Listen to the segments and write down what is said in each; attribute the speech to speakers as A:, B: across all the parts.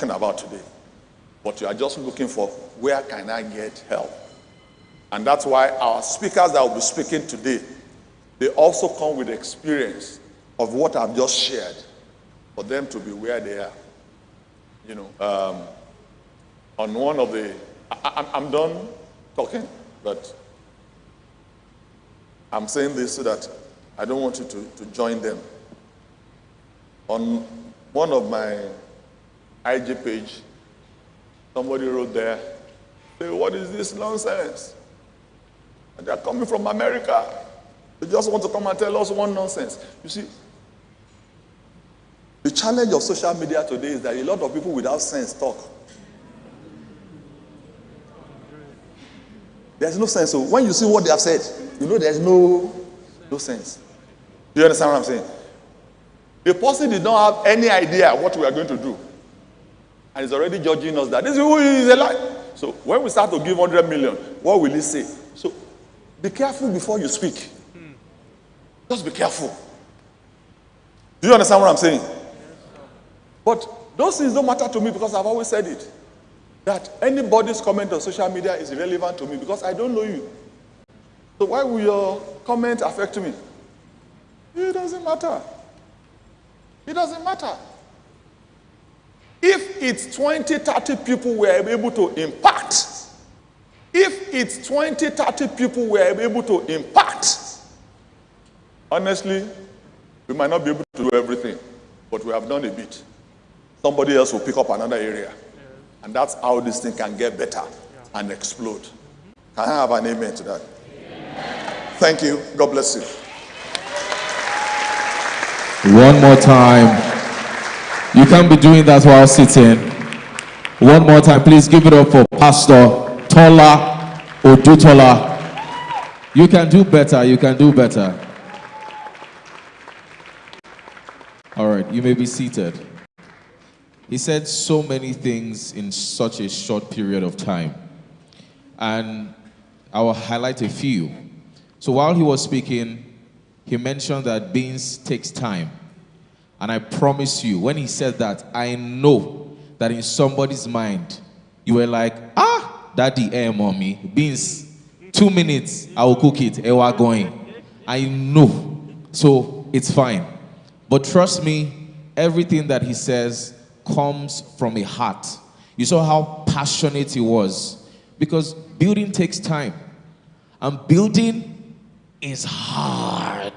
A: about today, but you are just looking for where can I get help. And that's why our speakers that will be speaking today, they also come with experience of what I've just shared for them to be where they are. You know, on one of the, I'm done talking, but I'm saying this so that I don't want you to join them. On one of my IG page, somebody wrote there, say, what is this nonsense? And they're coming from America. They just want to come and tell us one nonsense. You see, the challenge of social media today is that a lot of people without sense talk. There's no sense. So when you see what they have said, you know there's no sense. Do you understand what I'm saying? The person did not have any idea what we are going to do. And he's already judging us that this is a lie. So when we start to give 100 million, what will he say? So be careful before you speak. Just be careful. Do you understand what I'm saying? But those things don't matter to me because I've always said it. That anybody's comment on social media is irrelevant to me because I don't know you. So why will your comment affect me? It doesn't matter. It doesn't matter. If it's 20, 30 people we are able to impact, if it's 20, 30 people we are able to impact, honestly, we might not be able to do everything, but we have done a bit. Somebody else will pick up another area. And that's how this thing can get better and explode. Can I have an amen to that? Amen. Thank you. God bless you.
B: One more time. You can't be doing that while sitting. One more time. Please give it up for Pastor Tola Odutola. You can do better. You can do better. All right. You may be seated. He said so many things in such a short period of time. And I will highlight a few. So while he was speaking, he mentioned that beans takes time. And I promise you, when he said that, I know that in somebody's mind, you were like, daddy, mommy, beans, 2 minutes, I will cook it, and we're going. I know. So it's fine. But trust me, everything that he says comes from a heart. You saw how passionate he was. Because building takes time. And building is hard.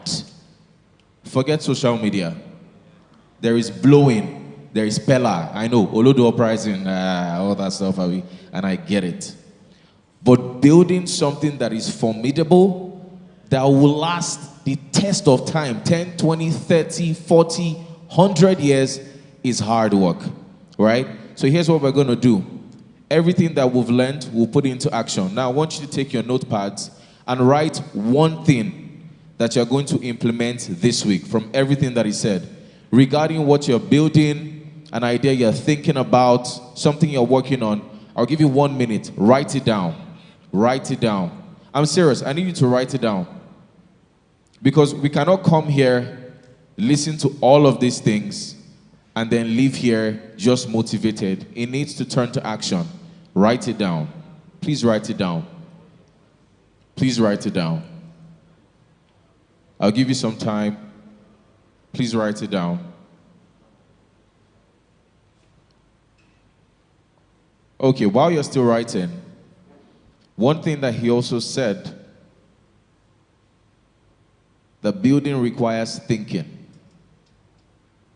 B: Forget social media. There is blowing. There is Pella. I know. Olodo uprising. All that stuff. And I get it. But building something that is formidable, that will last the test of time, 10, 20, 30, 40, 100 years, is hard work. Right? So here's what we're going to do. Everything that we've learned, we'll put into action. Now, I want you to take your notepads and write one thing that you're going to implement this week from everything that he said. Regarding what you're building, an idea you're thinking about, something you're working on, I'll give you 1 minute. Write it down. Write it down. I'm serious. I need you to write it down. Because we cannot come here, listen to all of these things, and then leave here just motivated. It needs to turn to action. Write it down. Please write it down. Please write it down. I'll give you some time. Please write it down. Okay, while you're still writing, one thing that he also said, that building requires thinking.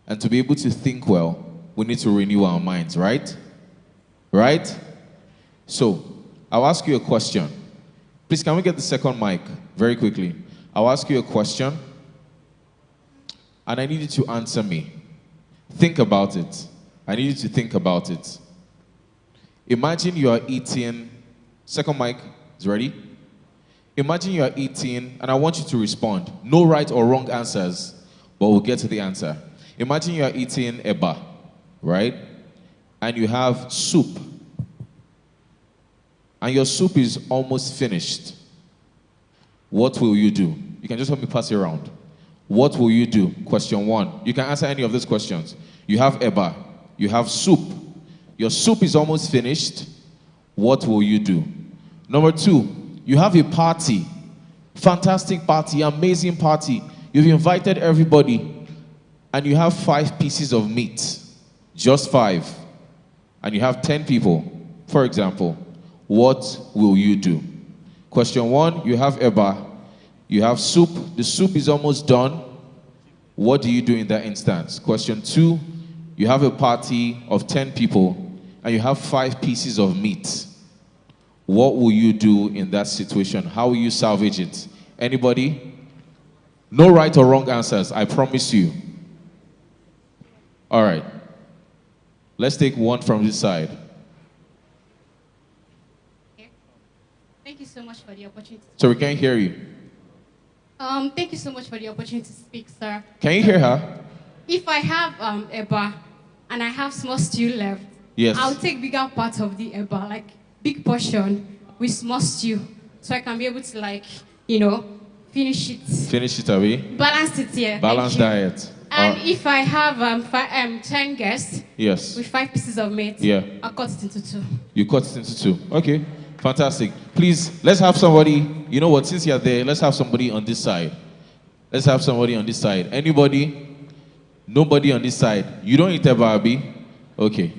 B: And to be able to think well, we need to renew our minds, right? Right? So, I'll ask you a question. Please, can we get the second mic very quickly? I'll ask you a question, and I need you to answer me. Think about it. I need you to think about it. Imagine you are eating. Second mic is ready. Imagine you are eating, and I want you to respond. No right or wrong answers, but we'll get to the answer. Imagine you are eating eba, right? And you have soup. And your soup is almost finished. What will you do? You can just help me pass it around. What will you do? Question 1. You can answer any of these questions. You have eba. You have soup. Your soup is almost finished. What will you do? Number 2, you have a party. Fantastic party, amazing party. You've invited everybody and you have 5 pieces of meat. Just 5. And you have 10 people, for example. What will you do? Question 1, you have eba. You have soup. The soup is almost done. What do you do in that instance? Question 2, you have a party of 10 people and you have 5 pieces of meat. What will you do in that situation? How will you salvage it? Anybody? No right or wrong answers, I promise you. All right. Let's take one from this side.
C: Thank you so much for the opportunity.
B: So we can't hear you.
C: Thank you so much for the opportunity to speak, sir.
B: Can you hear her?
C: If I have eba and I have small stew left,
B: Yes.
C: I'll take bigger part of the eba, like big portion with small stew, so I can be able to, like, finish it.
B: Finish it away.
C: Balance it here.
B: Balanced diet.
C: And if I have 10 guests
B: Yes.
C: with 5 pieces of meat,
B: Yeah.
C: I'll cut it into 2.
B: You cut it into 2. Okay. Fantastic. Please, let's have somebody, you know what, since you're there, let's have somebody on this side. Let's have somebody on this side. Anybody? Nobody on this side. You don't eat eba, Abi? Okay.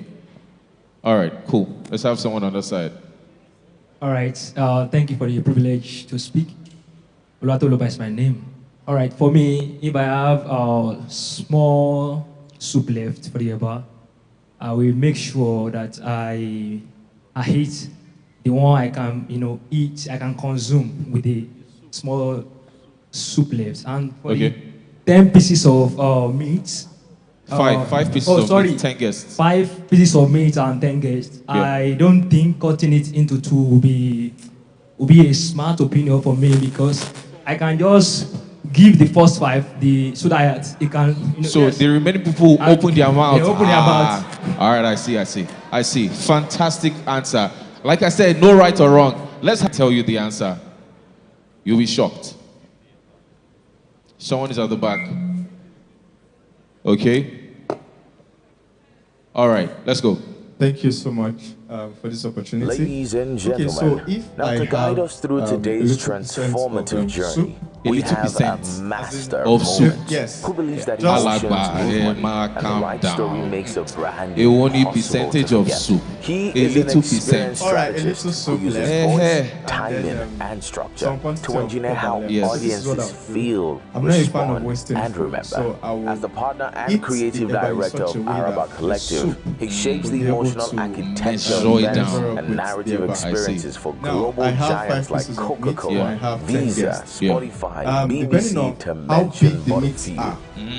B: All right, cool. Let's have someone on this side.
D: All right. Thank you for the privilege to speak. Oluwatoloba is my name. All right. For me, if I have small soup left for the eba, I will make sure that I eat the one I can, eat, I can consume with the small soup left. And for the 10 pieces of meat.
B: 5 pieces of meat, 10 guests.
D: 5 pieces of meat and 10 guests.
B: Yeah.
D: I don't think cutting it into 2 will be a smart opinion for me, because I can just give the first 5 so that it can.
B: So
D: yes.
B: the remaining people open their mouth.
D: They open their mouth.
B: All right, I see. Fantastic answer. Like I said, no right or wrong. Let's tell you the answer. You'll be shocked. Someone is at the back. Okay. All right, let's go.
E: Thank you so much for this opportunity.
F: Ladies and gentlemen,
E: so if
F: now to guide us through today's transformative journey, we have a master
B: of soup.
E: Yes.
F: who believes that
E: Just
F: emotions move money,
B: calm
F: and the right
B: down.
F: story makes a brand
B: A
F: new
B: only
F: possible
B: percentage
F: to
B: of
F: forget.
B: soup.
F: He
B: A
F: is an
B: little
F: experienced
B: percent.
E: All right, a
F: strategist
E: little
F: who uses
E: soup
B: left.
F: voice, timing,
E: And
F: and structure
E: some point
F: to engineer how
B: Yes.
F: audiences feel,
E: I'm not a fan of
F: respond,
E: wasting
F: and
E: food,
F: remember.
E: so I will
F: As the partner
E: eat
F: and creative
E: the eba in
F: director
E: such
F: of
E: a way
F: Araba
E: that the
F: Collective,
E: soup
F: he shapes
E: will
F: the
E: be able
F: emotional
E: to
F: architecture
B: measure
F: of
B: it
F: events
B: down.
F: and narrative
E: I
B: see.
F: experiences for
E: Now,
F: global
E: I have 5
F: giants like
E: pieces of meat,
F: Coca-Cola,
E: and I have 10
F: Visa,
E: guests.
B: Yeah.
F: Spotify,
E: Depending
F: BBC,
E: on
F: to
E: how
F: mention
E: big the
F: but a
E: meats
F: few.
E: are,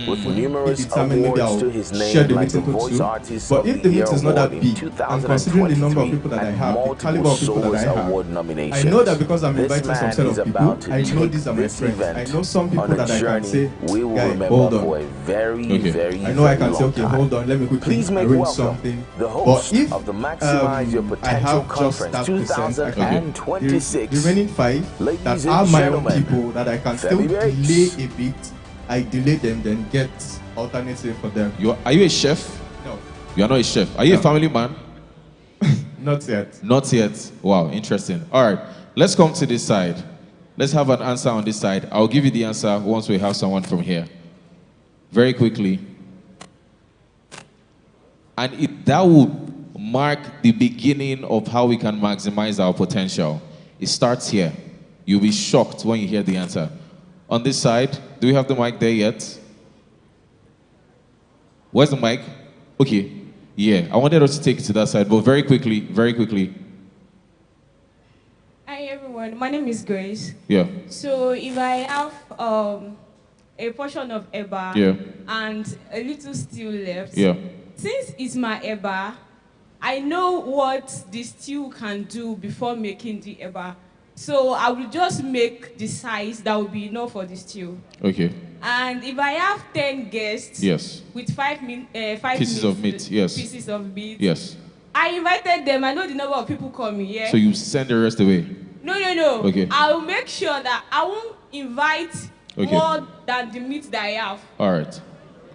F: With numerous
E: determine maybe
F: awards
E: I'll
F: to his
E: share
F: name,
E: the
F: like
E: meat
F: the
E: into
F: Voice
E: 2.
F: Artist
E: But
F: of
E: if
F: the
E: the meat
F: Year
E: is not that
F: Award in
E: big, and considering the number of
F: 2023
E: people that I
F: and
E: have, the
F: multiple
E: caliber of people that
F: Source
E: I have,
F: Award nominations,
E: I know that because I'm
F: this
E: inviting some
F: man
E: set
F: is
E: of people,
F: about to
E: I know
F: take
E: these are my
F: this
E: friends. I
F: event
E: know some people
F: on a
E: that I can
F: journey
E: say,
F: we will
E: guy,
F: remember
E: hold on.
F: for a very, very,
E: I know I can
F: very
E: say,
F: long
E: okay,
F: time.
E: hold on, let me quickly
F: Please make
E: arrange
F: welcome
E: something.
F: the host
E: But if
F: of the Maximize Your
E: I
F: Potential
E: have just
F: Conference
E: that percent, I can the
F: 2026.
E: remaining 5
F: Ladies
E: that
F: and
E: are my own
F: gentlemen,
E: people that I can still
F: Femi Bates.
E: delay a bit, I delay them, then get alternative for them.
B: Are you a chef?
E: No,
B: You are not a chef. Are you a
E: No.
B: family man?
E: not yet.
B: Not yet. Wow, interesting. All right, let's come to this side. Let's have an answer on this side. I'll give you the answer once we have someone from here. Very quickly. And that will mark the beginning of how we can maximize our potential. It starts here. You'll be shocked when you hear the answer. On this side, do we have the mic there yet? Where's the mic? Okay. Yeah, I wanted us to take it to that side, but very quickly, very quickly.
G: Hi everyone, my name is Grace.
B: Yeah.
G: So if I have a portion of eba
B: Yeah.
G: and a little stew left,
B: Yeah.
G: since it's my eba, I know what the stew can do before making the eba. So I will just make the size that will be enough for the stew.
B: Okay.
G: And if I have 10 guests
B: Yes.
G: with 5
B: Pieces of meat, yes.
G: pieces of meat,
B: Yes.
G: I invited them. I know the number of people coming, yeah?
B: So you send the rest away.
G: No.
B: Okay.
G: I'll make sure that I won't invite
B: Okay.
G: more than the meat that I have.
B: All right.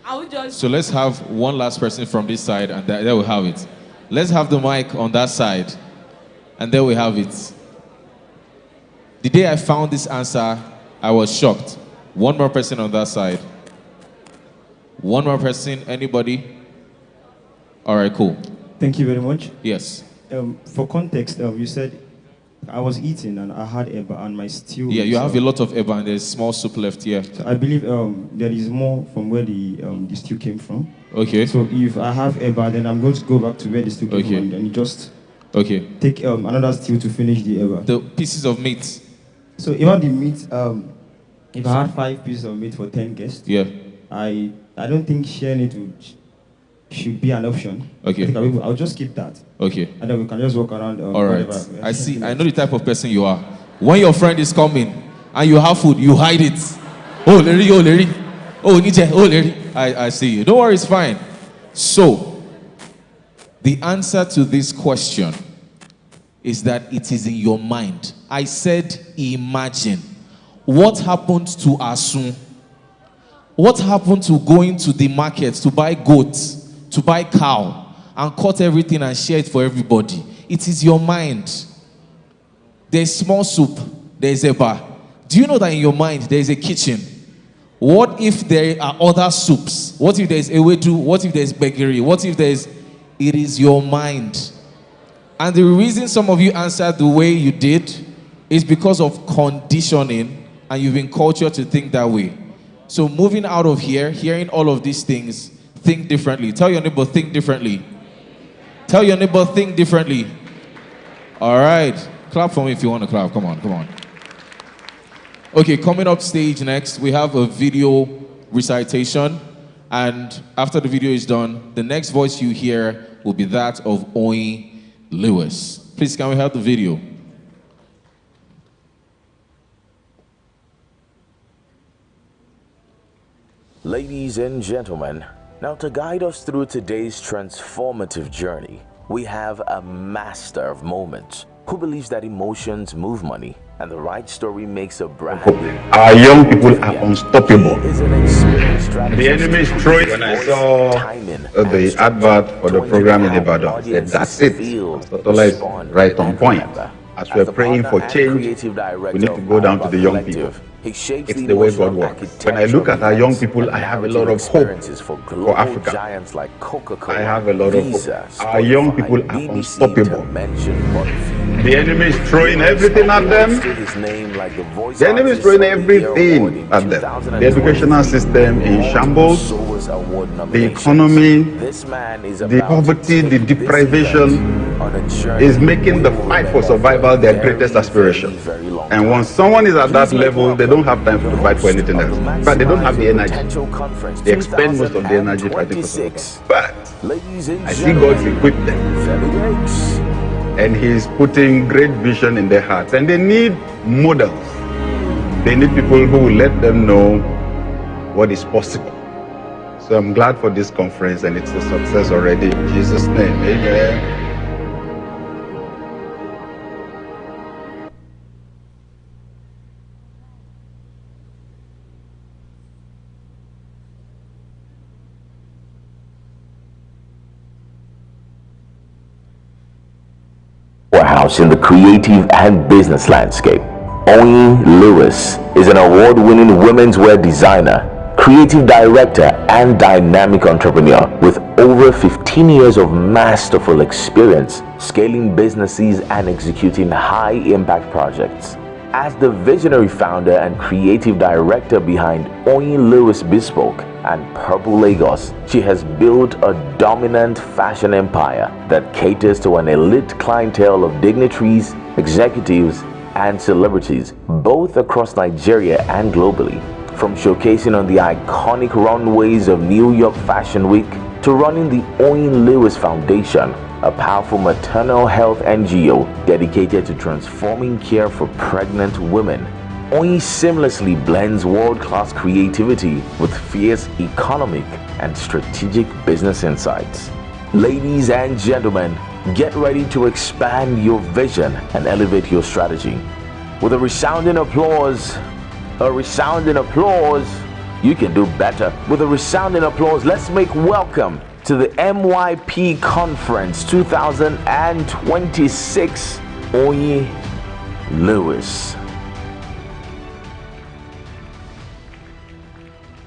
G: I will just.
B: So let's have one last person from this side, and that will have it. Let's have the mic on that side. And there we have it. The day I found this answer, I was shocked. One more person on that side. One more person, anybody? All right, cool.
H: Thank you very much.
B: Yes.
H: For context, you said I was eating and I had eba and my stew.
B: Yeah, you have a lot of eba and there's small soup left here.
H: So I believe there is more from where the stew came from.
B: Okay.
H: So if I have eba, then I'm going to go back to where the stew came from and just take another stew to finish the eba.
B: The pieces of meat.
H: So even the meat, if I had 5 pieces of meat for 10 guests, I don't think sharing it should be an option.
B: Okay.
H: I'll just keep that.
B: Okay.
H: And then we can just walk around.
B: All right. I see. I know the type of person you are. When your friend is coming and you have food, you hide it. Oh, Larry, oh, Larry. Oh, Nije, oh, Larry. I see you. Don't worry, it's fine. So, the answer to this question is that it is in your mind. I said, imagine. What happened to Asun? What happened to going to the market to buy goats, to buy cow, and cut everything and share it for everybody? It is your mind. There's small soup, there's a bar. Do you know that in your mind there's a kitchen? What if there are other soups? What if there's ewedu? What if there's begiri? What if there's... It is your mind. And the reason some of you answered the way you did is because of conditioning, and you've been cultured to think that way. So moving out of here, hearing all of these things, think differently. Tell your neighbor, think differently. Tell your neighbor, think differently. All right. Clap for me if you want to clap. Come on, come on. Okay, coming up stage next, we have a video recitation. And after the video is done, the next voice you hear will be that of Oyin Lewis. Please, can we have the video?
F: Ladies and gentlemen, now to guide us through today's transformative journey, we have a master of moments who believes that emotions move money and the right story makes a brand.
I: Our young people are unstoppable. The enemy is throwing. When I saw the advert for the program in Ibadan, I said, that's it. Pastor Tola is right on point. As we're praying for change, we need to go down to the young people. It's the way God works. When I look at our young people, I have a lot of hope for Africa. I have a lot of hope. Our young people are unstoppable. The enemy is throwing everything at them. The enemy is throwing everything at them. The educational system in shambles, the economy, the poverty, the deprivation is making the fight for survival their greatest aspiration. And once someone is at that level, they don't have time to fight for anything else. In fact, they don't have the energy. They expend most of the energy fighting for survival. But I see God's equipped them. And He's putting great vision in their hearts. And they need models. They need people who will let them know what is possible. So I'm glad for this conference, and it's a success already. In Jesus' name, amen.
F: House in the creative and business landscape. Oyin Lewis is an award-winning women's wear designer, creative director, and dynamic entrepreneur with over 15 years of masterful experience scaling businesses and executing high-impact projects. As the visionary founder and creative director behind Oyin Lewis Bespoke and Purple Lagos, she has built a dominant fashion empire that caters to an elite clientele of dignitaries, executives, and celebrities, both across Nigeria and globally. From showcasing on the iconic runways of New York Fashion Week to running the Oyin Lewis Foundation, a powerful maternal health NGO dedicated to transforming care for pregnant women, Oyin seamlessly blends world-class creativity with fierce economic and strategic business insights. Ladies and gentlemen, get ready to expand your vision and elevate your strategy. With a resounding applause, you can do better. With a resounding applause, let's make welcome to the MYP Conference 2026, Oye Lewis.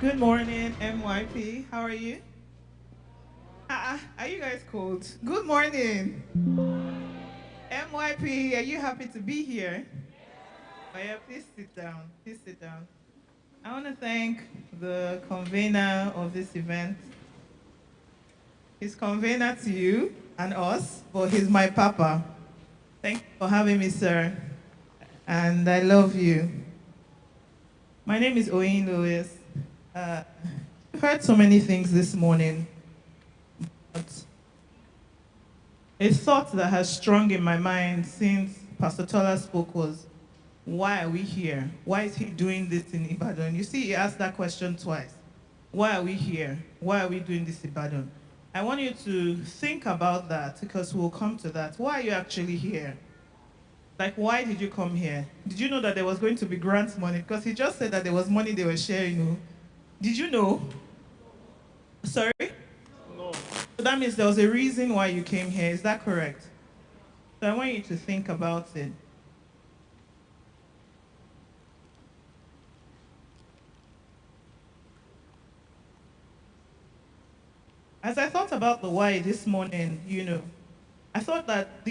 J: Good morning, MYP. How are you? Are you guys cold? Good morning. MYP, are you happy to be here? Oh yeah, please sit down. Please sit down. I want to thank the convener of this event. He's convener to you and us, but he's my papa. Thank you for having me, sir. And I love you. My name is Oye Lewis. I've heard so many things this morning, but a thought that has strung in my mind since Pastor Tola spoke was, why are we here? Why is he doing this in Ibadan? You see, he asked that question twice. Why are we here? Why are we doing this in Ibadan? I want you to think about that, because we'll come to that. Why are you actually here? Like, why did you come here? Did you know that there was going to be grant money? Because he just said that there was money they were sharing. Did you know? Sorry? No. So that means there was a reason why you came here. Is that correct? So I want you to think about it. As I thought about the why this morning, I thought that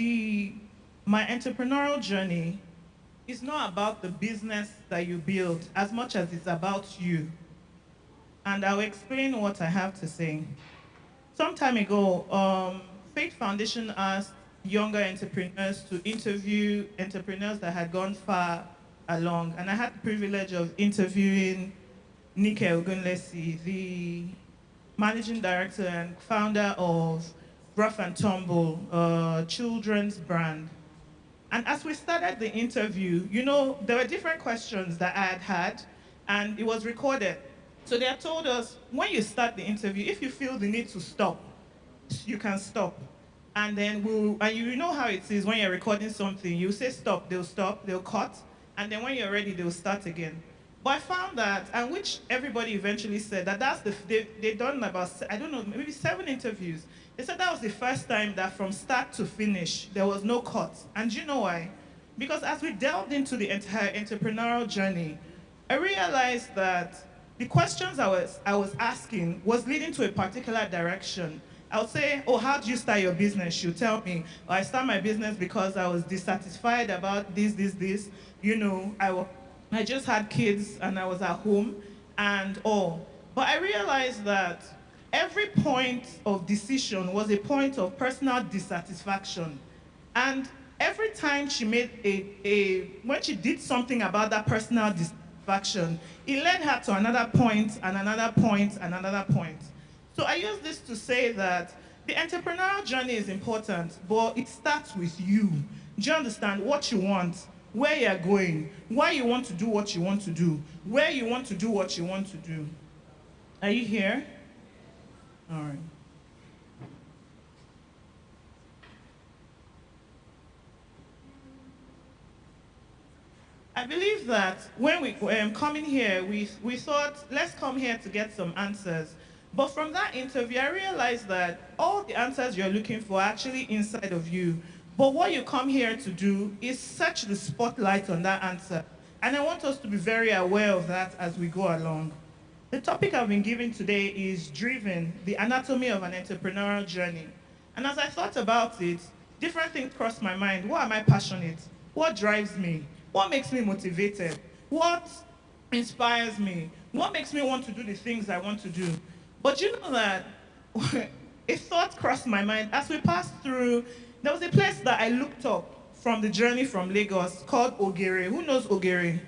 J: my entrepreneurial journey is not about the business that you build as much as it's about you. And I'll explain what I have to say. Some time ago, Faith Foundation asked younger entrepreneurs to interview entrepreneurs that had gone far along. And I had the privilege of interviewing Nike Ogunlesi, the managing director and founder of Rough and Tumble, children's brand. And as we started the interview, there were different questions that I had, and it was recorded. So they had told us, when you start the interview, if you feel the need to stop, you can stop. And then you know how it is when you're recording something, you say stop, they'll cut, and then when you're ready, they'll start again. But I found that, and which everybody eventually said, that they've done about, I don't know, maybe 7 interviews. They said that was the first time that from start to finish, there was no cut. And you know why? Because as we delved into the entire entrepreneurial journey, I realized that the questions I was asking was leading to a particular direction. I would say, oh, how did you start your business? She'll tell me, oh, I started my business because I was dissatisfied about this. I just had kids and I was at home and all. But I realized that every point of decision was a point of personal dissatisfaction. And every time she made when she did something about that personal dissatisfaction, it led her to another point and another point and another point. So I use this to say that the entrepreneurial journey is important, but it starts with you. Do you understand what you want, where you're going, why you want to do what you want to do, where you want to do what you want to do? Are you here? All right. I believe that when we coming here, we thought, let's come here to get some answers. But from that interview, I realized that all the answers you're looking for are actually inside of you. But what you come here to do is set the spotlight on that answer. And I want us to be very aware of that as we go along. The topic I've been given today is Driven, the anatomy of an entrepreneurial journey. And as I thought about it, different things crossed my mind. What am I passionate? What drives me? What makes me motivated? What inspires me? What makes me want to do the things I want to do? But you know that a thought crossed my mind as we passed through. There was a place that I looked up from the journey from Lagos called Ogere. Who knows Ogere?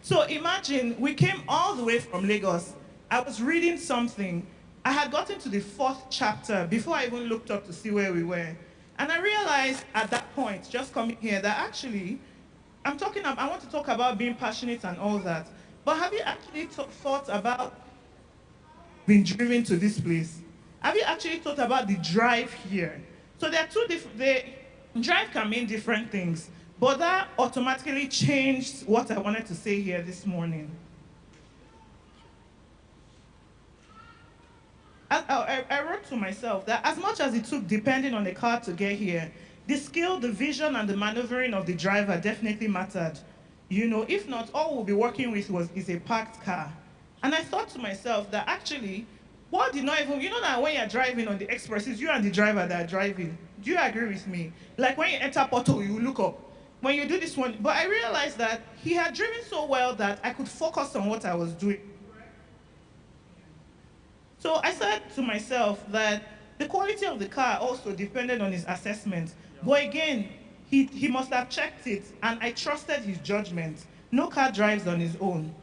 J: So imagine we came all the way from Lagos. I was reading something. I had gotten to the 4th chapter before I even looked up to see where we were. And I realized at that point, just coming here, that actually, I want to talk about being passionate and all that. But have you actually thought about being driven to this place? Have you actually thought about the drive here? So there are two different, drive can mean different things. But that automatically changed what I wanted to say here this morning. I wrote to myself that as much as it took, depending on the car to get here, the skill, the vision, and the maneuvering of the driver definitely mattered. You know, if not, all we'll be working with is a parked car. And I thought to myself that actually, what did not even, you know that when you're driving on the express, it's you and the driver that are driving. Do you agree with me? Like when you enter Porto, you look up. When you do this one, but I realized that he had driven so well that I could focus on what I was doing. So I said to myself that the quality of the car also depended on his assessment. But again, he must have checked it, and I trusted his judgment. No car drives on his own.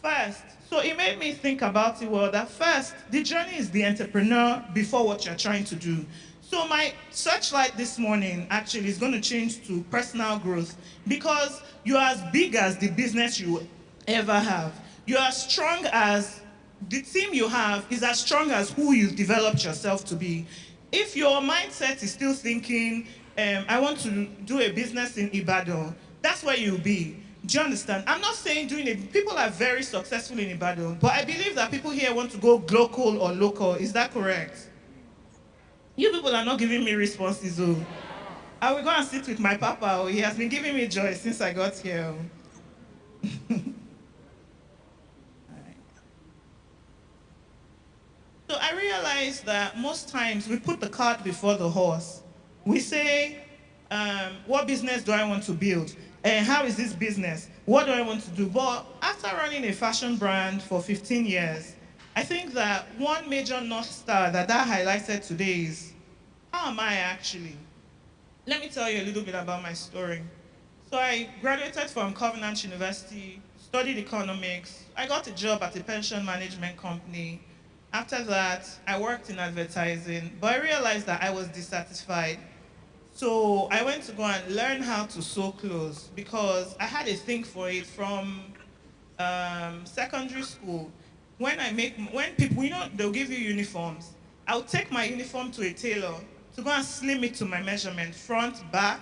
J: First, so it made me think about it well, that first, the journey is the entrepreneur before what you're trying to do. So my searchlight this morning actually is going to change to personal growth, because you're as big as the business you ever have. You're as strong as the team you have is as strong as who you've developed yourself to be. If your mindset is still thinking, I want to do a business in Ibadan, that's where you'll be. Do you understand? I'm not saying doing it. People are very successful in Ibadan, but I believe that people here want to go global or local. Is that correct? You people are not giving me responses, though. I will go and sit with my papa. He has been giving me joy since I got here. So I realized that most times we put the cart before the horse. We say, what business do I want to build? And how is this business? What do I want to do? But after running a fashion brand for 15 years, I think that one major North Star that highlighted today is, how am I actually? Let me tell you a little bit about my story. So I graduated from Covenant University, studied economics. I got a job at a pension management company. After that, I worked in advertising, but I realized that I was dissatisfied. So I went to go and learn how to sew clothes, because I had a thing for it from secondary school. When people, you know, they'll give you uniforms. I'll take my uniform to a tailor to go and slim it to my measurement, front, back.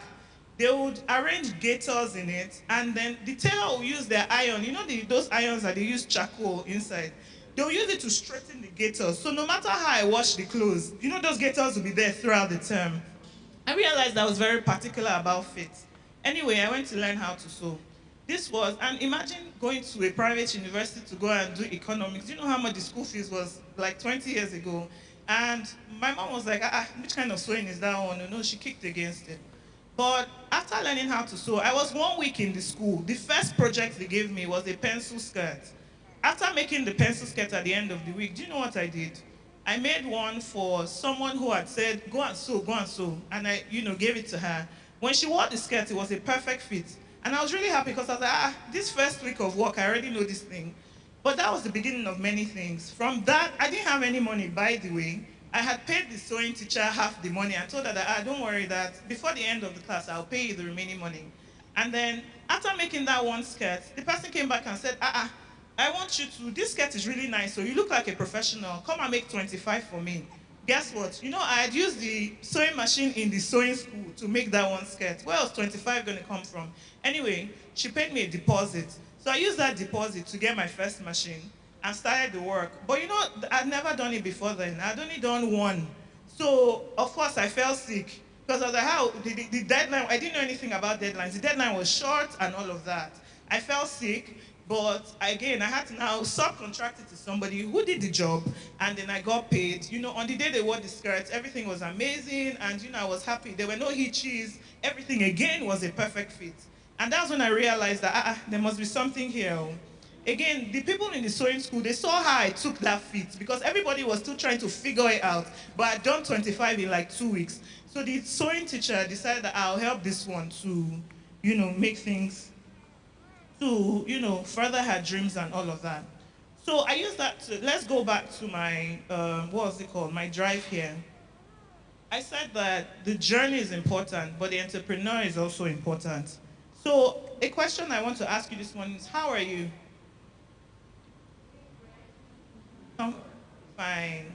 J: They would arrange gaiters in it, and then the tailor will use their iron. You know those irons that they use charcoal inside? They'll use it to straighten the gaiters. So no matter how I wash the clothes, you know those gaiters will be there throughout the term. I realized I was very particular about fit. Anyway, I went to learn how to sew. And imagine going to a private university to go and do economics. Do you know how much the school fees was like 20 years ago? And my mom was like, which kind of sewing is that one? No, she kicked against it. But after learning how to sew, I was 1 week in the school. The first project they gave me was a pencil skirt. After making the pencil skirt at the end of the week, do you know what I did? I made one for someone who had said, go and sew, go and sew. And I, gave it to her. When she wore the skirt, it was a perfect fit. And I was really happy, because I was like, this first week of work, I already know this thing. But that was the beginning of many things. From that, I didn't have any money, by the way. I had paid the sewing teacher half the money and told her that, don't worry, that before the end of the class, I'll pay you the remaining money. And then after making that one skirt, the person came back and said, I want you to, this skirt is really nice, so you look like a professional. Come and make 25 for me. Guess what? I had used the sewing machine in the sewing school to make that one skirt. Where else 25 going to come from? Anyway, she paid me a deposit. So I used that deposit to get my first machine and started the work. But I'd never done it before then. I'd only done one. So, of course, I fell sick. Because I was like, the deadline, I didn't know anything about deadlines. The deadline was short and all of that. I fell sick. But again, I had to now subcontract it to somebody who did the job, and then I got paid. On the day they wore the skirts, everything was amazing, and I was happy. There were no hitches. Everything again was a perfect fit. And that's when I realized that there must be something here. Again, the people in the sewing school, they saw how I took that fit, because everybody was still trying to figure it out. But I'd done 25 in like 2 weeks. So the sewing teacher decided that I'll help this one to, make things, to, further her dreams and all of that. So I use that to, let's go back to my, my drive here. I said that the journey is important, but the entrepreneur is also important. So a question I want to ask you this morning is, how are you? Fine.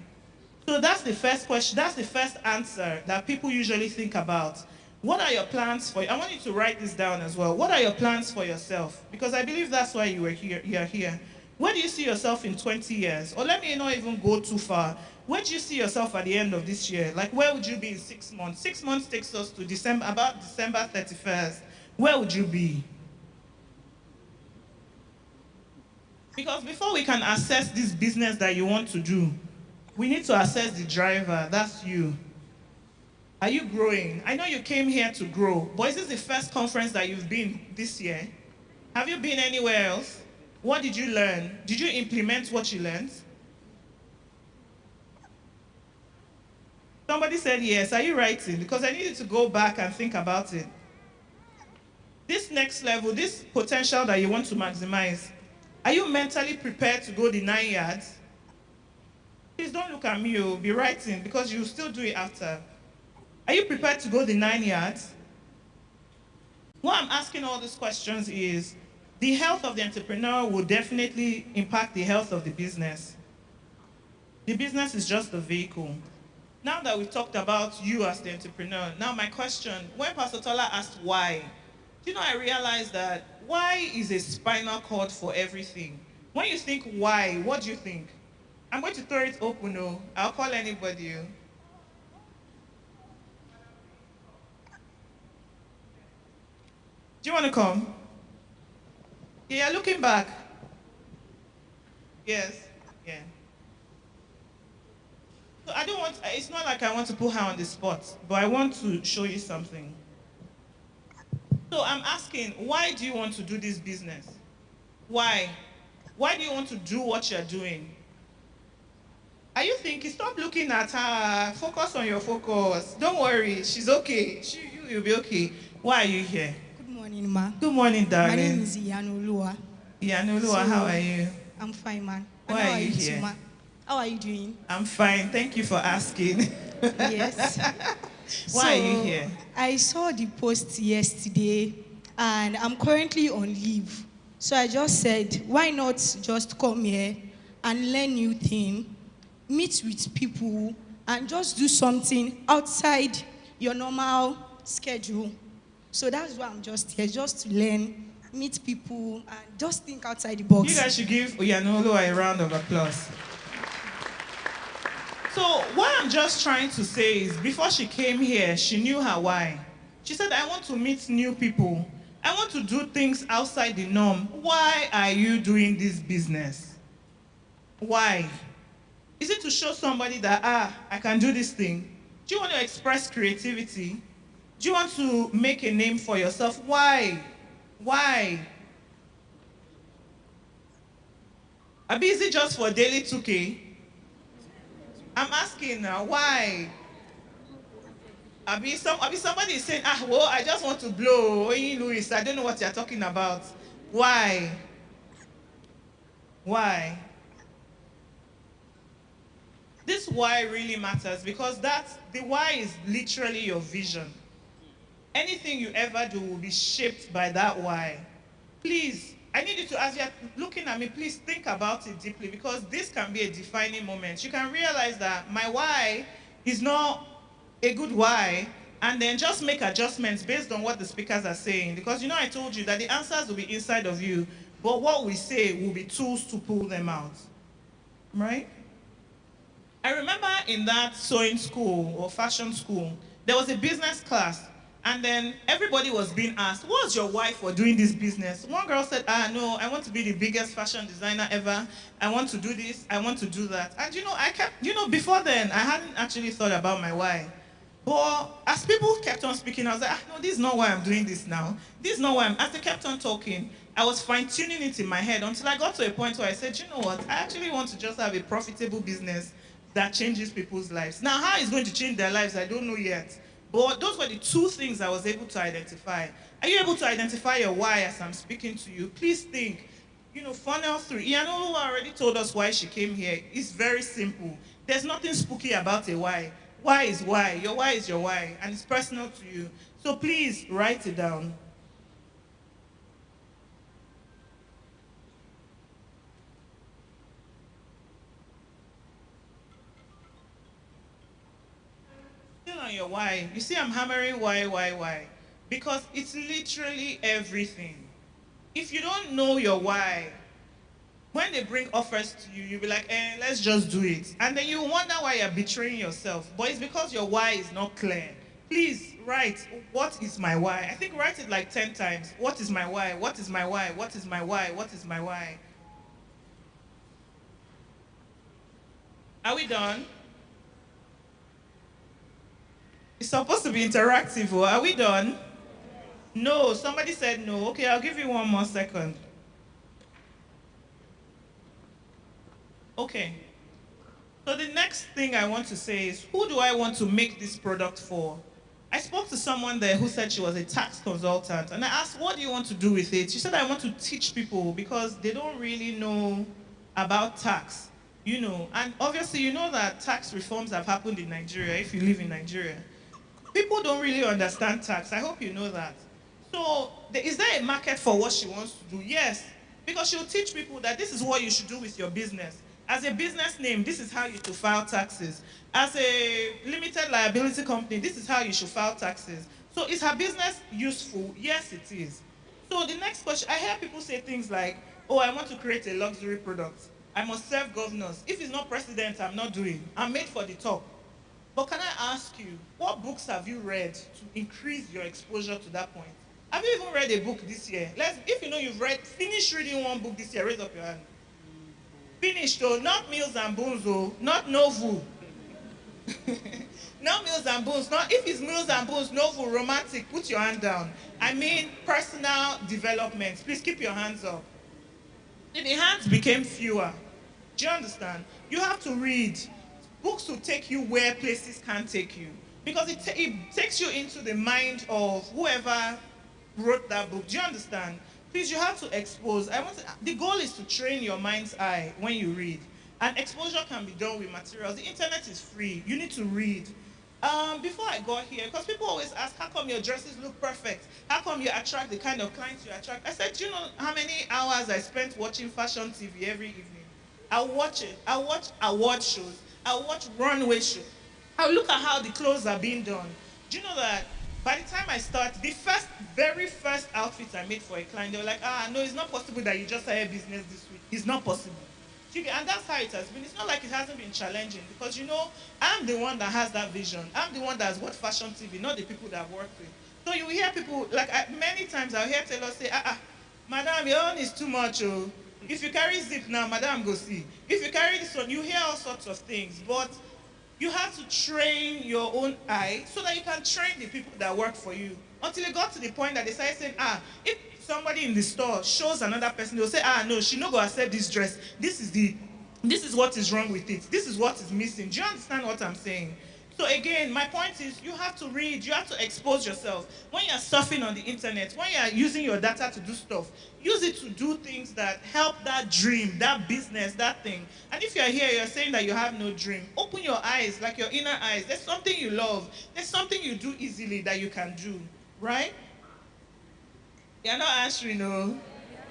J: So that's the first question, that's the first answer that people usually think about. What are your plans for, I want you to write this down as well. What are your plans for yourself? Because I believe that's why you are here. Where do you see yourself in 20 years? Or let me not even go too far. Where do you see yourself at the end of this year? Like, where would you be in 6 months? 6 months takes us to December, about December 31st. Where would you be? Because before we can assess this business that you want to do, we need to assess the driver. That's you. Are you growing? I know you came here to grow, but is this the first conference that you've been this year? Have you been anywhere else? What did you learn? Did you implement what you learned? Somebody said yes. Are you writing? Because I needed to go back and think about it. This next level, this potential that you want to maximize, are you mentally prepared to go the 9 yards? Please don't look at me, you'll be writing, because you'll still do it after. Are you prepared to go the 9 yards? Why I'm asking all these questions is, the health of the entrepreneur will definitely impact the health of the business. The business is just the vehicle. Now that we've talked about you as the entrepreneur, now my question, when Pastor Tola asked why, do you know, I realized that why is a spinal cord for everything. When you think why, what do you think? I'm going to throw it open, no? I'll call anybody. Do you want to come? Yeah, looking back. Yes, yeah. So I don't want, it's not like I want to put her on the spot, but I want to show you something. So I'm asking, why do you want to do this business? Why? Why do you want to do what you're doing? Are you thinking, stop looking at her, focus on your focus. Don't worry, she's okay. You'll be okay. Why are you here?
K: Good morning, ma.
J: Good morning, darling.
K: My name is Iyanolua.
J: Iyanolua, how are you?
K: I'm fine, man.
J: Why
K: how
J: are you here?
K: too, ma? How are you doing?
J: I'm fine. Thank you for asking.
K: Yes.
J: Why are you here?
K: I saw the post yesterday, and I'm currently on leave. So I just said, why not just come here and learn new things, meet with people, and just do something outside your normal schedule. So that's why I'm just here, just to learn, meet people, and just think outside the box.
J: You guys should give Uyanolo a round of applause. So what I'm just trying to say is, before she came here, she knew her why. She said, I want to meet new people. I want to do things outside the norm. Why are you doing this business? Why? Is it to show somebody that, I can do this thing? Do you want to express creativity? Do you want to make a name for yourself? Why? Why? Abi, is it just for daily 2K? I'm asking now, why? Abi, somebody is saying, well, I just want to blow. Louis, I don't know what you're talking about. Why? Why? This why really matters, because the why is literally your vision. Anything you ever do will be shaped by that why. Please, I need you to, as you're looking at me, please think about it deeply, because this can be a defining moment. You can realize that my why is not a good why, and then just make adjustments based on what the speakers are saying. Because I told you that the answers will be inside of you, but what we say will be tools to pull them out. Right? I remember in that sewing school or fashion school, there was a business class. And then everybody was being asked, what's your why for doing this business? One girl said, no, I want to be the biggest fashion designer ever. I want to do this, I want to do that. And I kept, before then, I hadn't actually thought about my why. But as people kept on speaking, I was like, no, this is not why I'm doing this now. This is not why as they kept on talking, I was fine-tuning it in my head until I got to a point where I said, you know what, I actually want to just have a profitable business that changes people's lives. Now, how it's going to change their lives, I don't know yet. But those were the two things I was able to identify. Are you able to identify your why as I'm speaking to you? Please think, funnel through. Iyanolu already told us why she came here. It's very simple. There's nothing spooky about a why. Why is why. Your why is your why, and it's personal to you. So please write it down. On your why. You see, I'm hammering why. Because it's literally everything. If you don't know your why, When they bring offers to you, you'll be like, let's just do it. And then you wonder why you're betraying yourself. But it's because your why is not clear. Please write, what is my why? I think write it like 10 times. What is my why? What is my why? What is my why? What is my why? Are we done? It's supposed to be interactive. Are we done? No, somebody said no. Okay, I'll give you one more second. Okay. So the next thing I want to say is, who do I want to make this product for? I spoke to someone there who said she was a tax consultant, and I asked, what do you want to do with it? She said, I want to teach people because they don't really know about tax, you know. And obviously, you know that tax reforms have happened in Nigeria if you live in Nigeria. People don't really understand tax. I hope you know that. So is there a market for what she wants to do? Yes, because she'll teach people that this is what you should do with your business. As a business name, this is how you should file taxes. As a limited liability company, this is how you should file taxes. So is her business useful? Yes, it is. So the next question, I hear people say things like, oh, I want to create a luxury product. I must serve governors. If it's not president, I'm not doing. I'm made for the top. But can I ask you, what books have you read to increase your exposure to that point? Have you even read a book this year? If you know you've finished reading one book this year, raise up your hand. Finished, though, not Meals and Bones, though, not Novel. Not Meals and Bones, not if it's Meals and Bones, Novel, romantic, put your hand down. I mean personal development. Please keep your hands up. The hands became fewer. Do you understand? You have to read. Books will take you where places can't take you. Because it takes you into the mind of whoever wrote that book. Do you understand? Please, you have to expose. The goal is to train your mind's eye when you read. And exposure can be done with materials. The internet is free. You need to read. Before I got here, because people always ask, how come your dresses look perfect? How come you attract the kind of clients you attract? I said, do you know how many hours I spent watching fashion TV every evening? I'll watch it. I'll watch award shows. I'll watch runway shows. I'll look at how the clothes are being done. Do you know that by the time I start, the very first outfit I made for a client, they were like, no, it's not possible that you just started business this week. It's not possible. And that's how it has been. It's not like it hasn't been challenging because, you know, I'm the one that has that vision. I'm the one that has watched fashion TV, not the people that I've worked with. So you hear people, many times I'll hear tailors say, madam, your own is too much. Oh. If you carry zip now, madam, go see. If you carry this one, you hear all sorts of things. But you have to train your own eye so that you can train the people that work for you. Until it got to the point that they started saying, if somebody in the store shows another person, they'll say, no, she no go accept this dress. This is what is wrong with it. This is what is missing. Do you understand what I'm saying? So again, my point is you have to read, you have to expose yourself. When you're surfing on the internet, when you're using your data to do stuff, use it to do things that help that dream, that business, that thing. And if you're here, you're saying that you have no dream, open your eyes, like your inner eyes. There's something you love. There's something you do easily that you can do, right? You're not answering, no?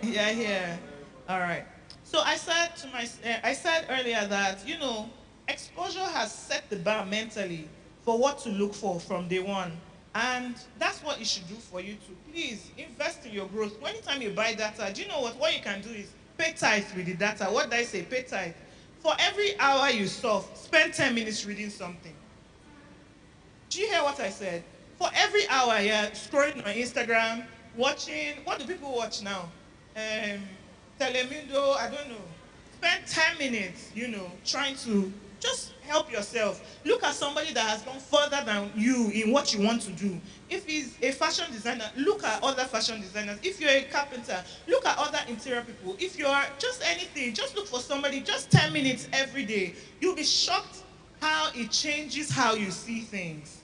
J: Yeah, here. All right. So I said earlier that, you know, exposure has set the bar mentally for what to look for from day one. And that's what it should do for you too. Please, invest in your growth. Anytime you buy data, do you know what? What you can do is pay tithe with the data. What did I say? Pay tithe. For every hour you surf, spend 10 minutes reading something. Do you hear what I said? For every hour you're scrolling on Instagram, watching, what do people watch now? Telemundo, I don't know. Spend 10 minutes, you know, trying to just help yourself. Look at somebody that has gone further than you in what you want to do. If he's a fashion designer, look at other fashion designers. If you're a carpenter, look at other interior people. If you're just anything, just look for somebody, just 10 minutes every day. You'll be shocked how it changes how you see things.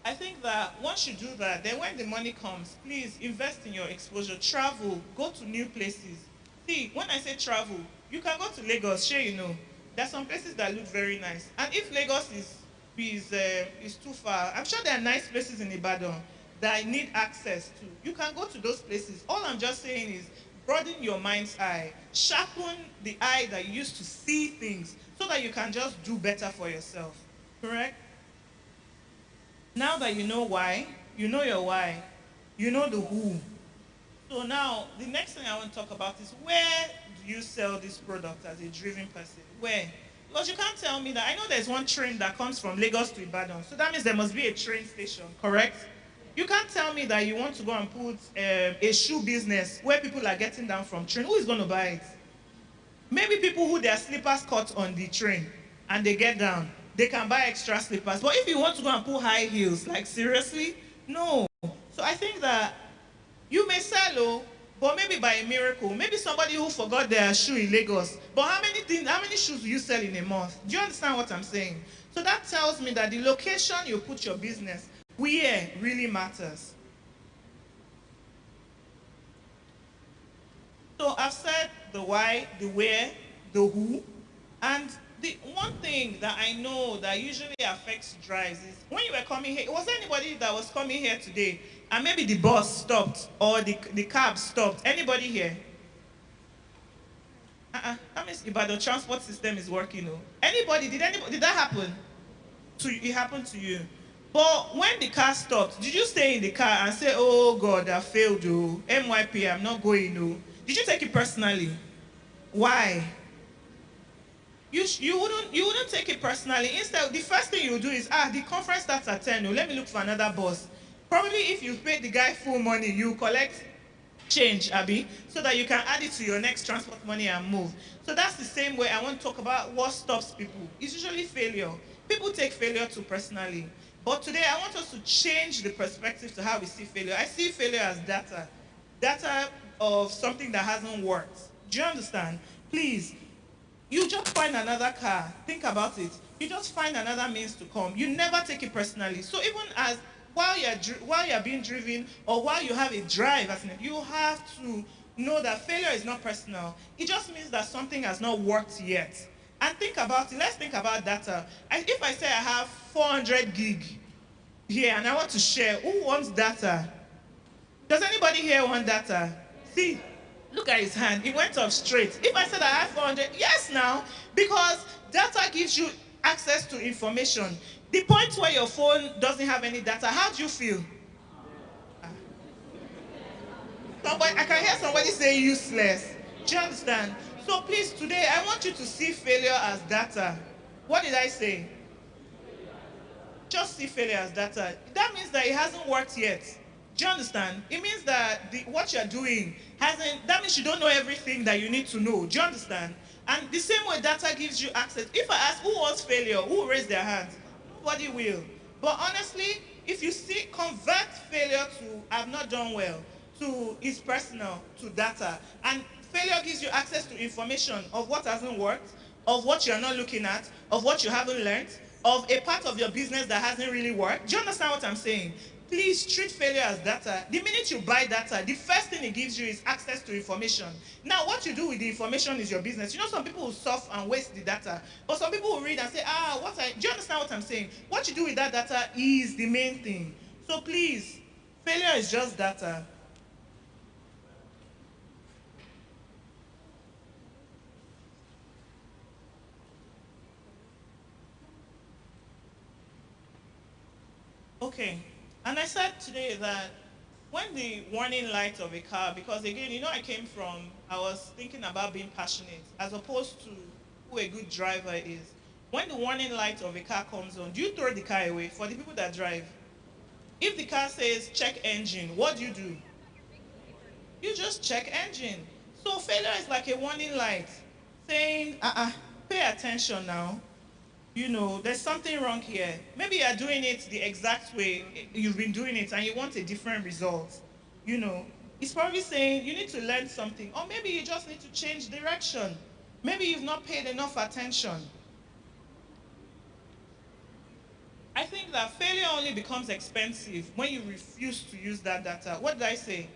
J: I think that once you do that, then when the money comes, please invest in your exposure. Travel, go to new places. See, when I say travel, you can go to Lagos, sure you know. There are some places that look very nice. And if Lagos is too far, I'm sure there are nice places in Ibadan that I need access to. You can go to those places. All I'm just saying is broaden your mind's eye. Sharpen the eye that you use to see things so that you can just do better for yourself. Correct? Now that you know why, you know your why, you know the who. So now, the next thing I want to talk about is where do you sell this product as a driven person? Where? Because you can't tell me that. I know there's one train that comes from Lagos to Ibadan. So that means there must be a train station, correct? You can't tell me that you want to go and put a shoe business where people are getting down from train. Who is going to buy it? Maybe people who their slippers caught on the train and they get down, they can buy extra slippers. But if you want to go and put high heels, like seriously, no. So I think that you may sell, but maybe by a miracle. Maybe somebody who forgot their shoe in Lagos. But how many shoes do you sell in a month? Do you understand what I'm saying? So that tells me that the location you put your business where really matters. So I've said the why, the where, the who, and the one thing that I know that usually affects drives is when you were coming here, was there anybody that was coming here today and maybe the bus stopped or the cab stopped? Anybody here? That means Ibadan transport system is working. Anybody? Did that happen? It happened to you. But when the car stopped, did you stay in the car and say, oh God, I failed, MYP, I'm not going, Did you take it personally? Why? You wouldn't take it personally. Instead, the first thing you do is, the conference starts at 10, let me look for another bus. Probably if you paid the guy full money, you collect change, Abby, so that you can add it to your next transport money and move. So that's the same way I want to talk about what stops people. It's usually failure. People take failure too personally. But today I want us to change the perspective to how we see failure. I see failure as data. Data of something that hasn't worked. Do you understand? Please, you just find another car. Think about it. You just find another means to come. You never take it personally. So even as while you're being driven or while you have a drive, you have to know that failure is not personal. It just means that something has not worked yet. And think about it. Let's think about data. If I say I have 400 gig here and I want to share, who wants data? Does anybody here want data? See, look at his hand. It went up straight. If I said I have 400, yes now, because data gives you access to information. The point where your phone doesn't have any data, how do you feel? I can hear somebody say useless. Do you understand? So please, today, I want you to see failure as data. What did I say? Just see failure as data. That means that it hasn't worked yet. Do you understand? It means that what you're doing that means you don't know everything that you need to know. Do you understand? And the same way data gives you access. If I ask who wants failure, who will raise their hands? Nobody will. But honestly, if you convert failure to I've not done well, to it's personal, to data. And failure gives you access to information of what hasn't worked, of what you're not looking at, of what you haven't learned, of a part of your business that hasn't really worked. Do you understand what I'm saying? Please treat failure as data. The minute you buy data, the first thing it gives you is access to information. Now, what you do with the information is your business. You know, some people will surf and waste the data. But some people will read and say, do you understand what I'm saying? What you do with that data is the main thing. So please, failure is just data. Okay. And I said today that when the warning light of a car, because again, I was thinking about being passionate as opposed to who a good driver is. When the warning light of a car comes on, do you throw the car away for the people that drive? If the car says check engine, what do? You just check engine. So failure is like a warning light saying, pay attention now. There's something wrong here. Maybe you're doing it the exact way you've been doing it and you want a different result. It's probably saying you need to learn something. Or maybe you just need to change direction. Maybe you've not paid enough attention. I think that failure only becomes expensive when you refuse to use that data. What did I say?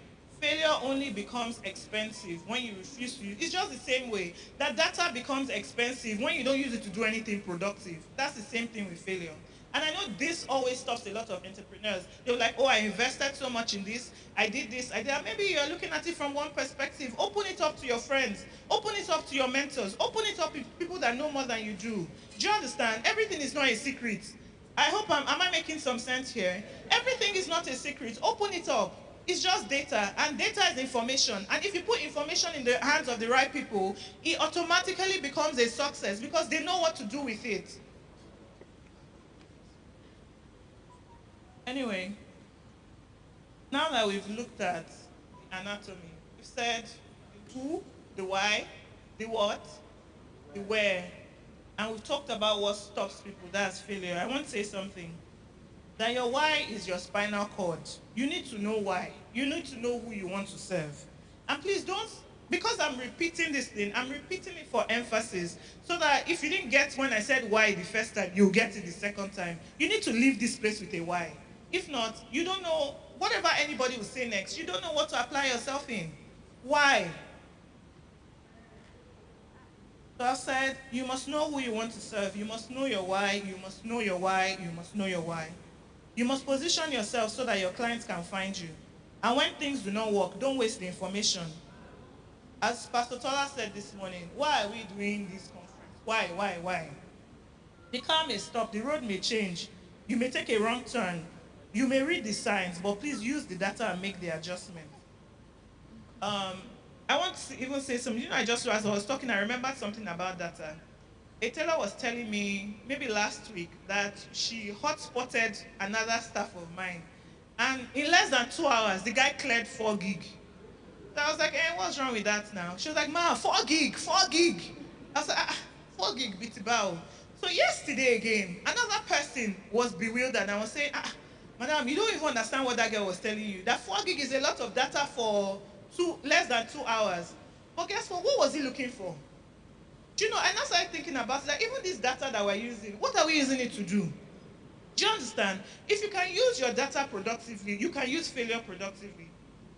J: Failure only becomes expensive when you refuse to use it. It's just the same way that data becomes expensive when you don't use it to do anything productive. That's the same thing with failure. And I know this always stops a lot of entrepreneurs. They're like, I invested so much in this, I did this, I did that. Maybe you're looking at it from one perspective. Open it up to your friends. Open it up to your mentors. Open it up to people that know more than you do. Do you understand? Everything is not a secret. I hope am I making some sense here? Everything is not a secret. Open it up. It's just data, and data is information. And if you put information in the hands of the right people, it automatically becomes a success because they know what to do with it. Anyway, now that we've looked at the anatomy, we've said the who, the why, the what, the where, and we've talked about what stops people, that's failure. I want to say something. That your why is your spinal cord. You need to know why. You need to know who you want to serve. And please don't, because I'm repeating this thing, I'm repeating it for emphasis, so that if you didn't get when I said why the first time, you'll get it the second time. You need to leave this place with a why. If not, you don't know, whatever anybody will say next, you don't know what to apply yourself in. Why? So I said, you must know who you want to serve. You must know your why. You must know your why. You must know your why. You must position yourself so that your clients can find you. And when things do not work, don't waste the information. As Pastor Tola said this morning, why are we doing this conference? Why? The car may stop, the road may change. You may take a wrong turn. You may read the signs, but please use the data and make the adjustment. I want to even say something. You know, as I was talking, I remembered something about data. A teller was telling me, maybe last week, that she hot-spotted another staff of mine. And in less than 2 hours, the guy cleared 4 gig. So I was like, what's wrong with that now? She was like, ma, 4 gig. I was like, 4 gig, bitibao. So yesterday again, another person was bewildered. I was saying, madam, you don't even understand what that girl was telling you. That 4 gig is a lot of data for less than 2 hours. But guess what? What was he looking for? Do you know, and I started thinking about, like, even this data that we're using, what are we using it to do? Do you understand? If you can use your data productively, you can use failure productively.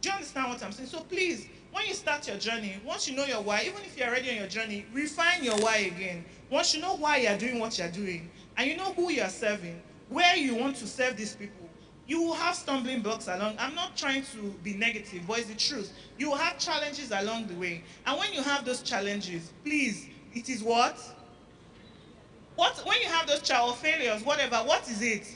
J: Do you understand what I'm saying? So please, when you start your journey, once you know your why, even if you're already on your journey, refine your why again. Once you know why you're doing what you're doing, and you know who you're serving, where you want to serve these people, you will have stumbling blocks along. I'm not trying to be negative, but it's the truth. You will have challenges along the way. And when you have those challenges, please, it is what? When you have those child failures, whatever, what is it?